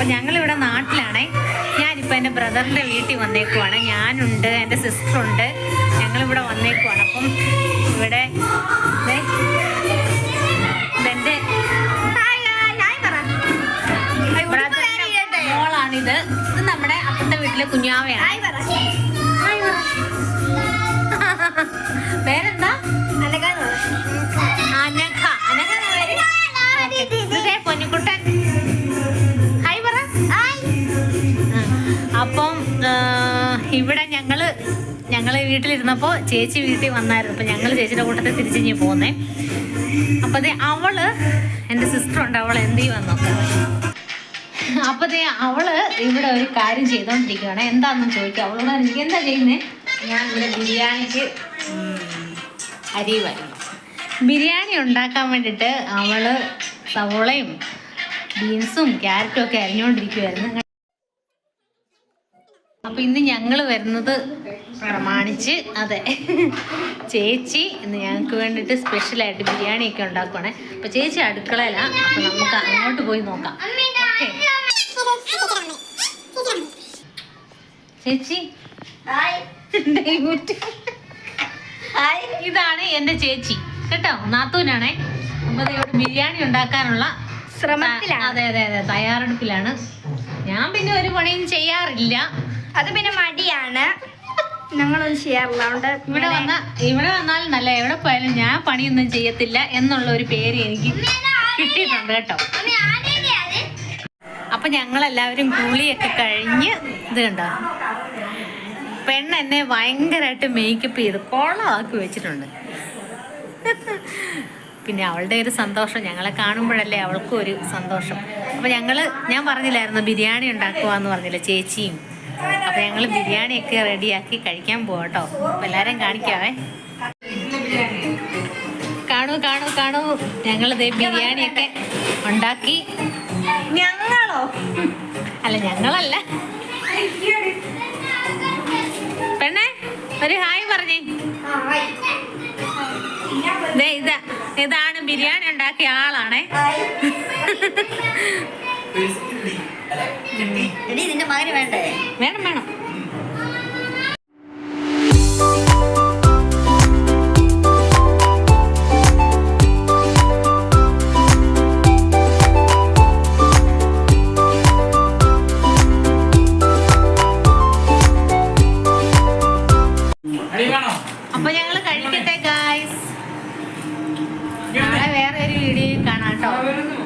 അപ്പം ഞങ്ങളിവിടെ നാട്ടിലാണേ. ഞാനിപ്പോൾ എൻ്റെ ബ്രദറിൻ്റെ വീട്ടിൽ വന്നേക്കുവാണ്. ഞാനുണ്ട്, എൻ്റെ സിസ്റ്ററുണ്ട്, ഞങ്ങളിവിടെ വന്നേക്കുവാണ്. അപ്പം ഇവിടെ ഇതെൻ്റെ ബ്രദറിൻ്റെ മോളാണിത്. ഇത് നമ്മുടെ അപ്പത്തെ വീട്ടിലെ കുഞ്ഞാവയാണ്. പേരെന്താ? അനഘ. പൊന്നിക്കുട്ടൻ ഹായ് പറ. അപ്പം ഇവിടെ ഞങ്ങള് വീട്ടിലിരുന്നപ്പോൾ ചേച്ചി വീട്ടിൽ വന്നായിരുന്നു. അപ്പം ഞങ്ങൾ ചേച്ചിയുടെ കൂട്ടത്തിൽ തിരിച്ചിഞ്ഞ് പോന്നേ. അപ്പം അതേ അവള് എൻ്റെ സിസ്റ്ററുണ്ട്, അവൾ എന്ത് ചെയ്യുമെന്ന് നോക്കാം. അപ്പം അതേ അവള് ഇവിടെ ഒരു കാര്യം ചെയ്തോണ്ടിരിക്കുകയാണ്. എന്താണെന്ന് ചോദിക്കാം അവളോട്. എനിക്ക് എന്താ ചെയ്യുന്നേ? ഞാൻ ഇവിടെ ബിരിയാണിക്ക് അരി വരണം. ബിരിയാണി ഉണ്ടാക്കാൻ വേണ്ടിയിട്ട് അവള് സവോളയും ബീൻസും ക്യാരറ്റും ഒക്കെ അരിഞ്ഞുകൊണ്ടിരിക്കുമായിരുന്നു. അപ്പം ഇന്ന് ഞങ്ങൾ വരുന്നത് പ്രമാണിച്ച് അതെ ചേച്ചി ഇന്ന് ഞങ്ങൾക്ക് വേണ്ടിയിട്ട് സ്പെഷ്യലായിട്ട് ബിരിയാണിയൊക്കെ ഉണ്ടാക്കുവാണേ. അപ്പം ചേച്ചി അടുക്കളയിലാണ്. അപ്പം നമുക്ക് അങ്ങോട്ട് പോയി നോക്കാം. ചേച്ചി ഇതാണ് എൻ്റെ ചേച്ചി കേട്ടോ, നാത്തൂനാണേ. അപ്പം ഇവിടെ ബിരിയാണി ഉണ്ടാക്കാനുള്ള ശ്രമത്തിലാണ്. അതെ അതെ അതെ, തയ്യാറെടുപ്പിലാണ്. ഞാൻ പിന്നെ ഒരു പണിയും ചെയ്യാറില്ല, അത് പിന്നെ മടിയാണ്, ഞങ്ങളൊന്നും ചെയ്യാറില്ല. അതുകൊണ്ട് ഇവിടെ വന്നാൽ നല്ല എവിടെ പോയാലും ഞാൻ പണിയൊന്നും ചെയ്യത്തില്ല എന്നുള്ള ഒരു പേര് എനിക്ക് കിട്ടിയിട്ടുണ്ട് കേട്ടോ. അപ്പം ഞങ്ങളെല്ലാവരും കുളിയൊക്കെ കഴിഞ്ഞ് ഇത് കണ്ടോ, പെണ്ണെന്നെ ഭയങ്കരമായിട്ട് മേക്കപ്പ് ചെയ്ത് കോളമാക്കി വെച്ചിട്ടുണ്ട്. പിന്നെ അവളുടെ ഒരു സന്തോഷം ഞങ്ങളെ കാണുമ്പോഴല്ലേ അവൾക്കും ഒരു സന്തോഷം. അപ്പം ഞാൻ പറഞ്ഞില്ലായിരുന്നു ബിരിയാണി ഉണ്ടാക്കുവാന്ന് പറഞ്ഞില്ല ചേച്ചിയും. അപ്പം ഞങ്ങൾ ബിരിയാണിയൊക്കെ റെഡിയാക്കി കഴിക്കാൻ പോവാം കേട്ടോ. അപ്പം എല്ലാവരും കാണിക്കാവേ. കാണൂ കാണൂ കാണൂ, ഞങ്ങളിതേ ബിരിയാണിയൊക്കെ ഉണ്ടാക്കി. ഞങ്ങളോ? അല്ല ഞങ്ങളല്ല, പെണ്ണേ ഒരു ഹായ് പറഞ്ഞേ. ഇതാണ് ബിരിയാണി ഉണ്ടാക്കിയ ആളാണേ. ഇതിന്റെ മകന് വേണ്ടേ? വേണം വേണം. അപ്പൊ ഞങ്ങള് കഴിക്കട്ടെ ഗായ്സ്. നാളെ വേറെ ഒരു വീഡിയോ കാണാം കേട്ടോ.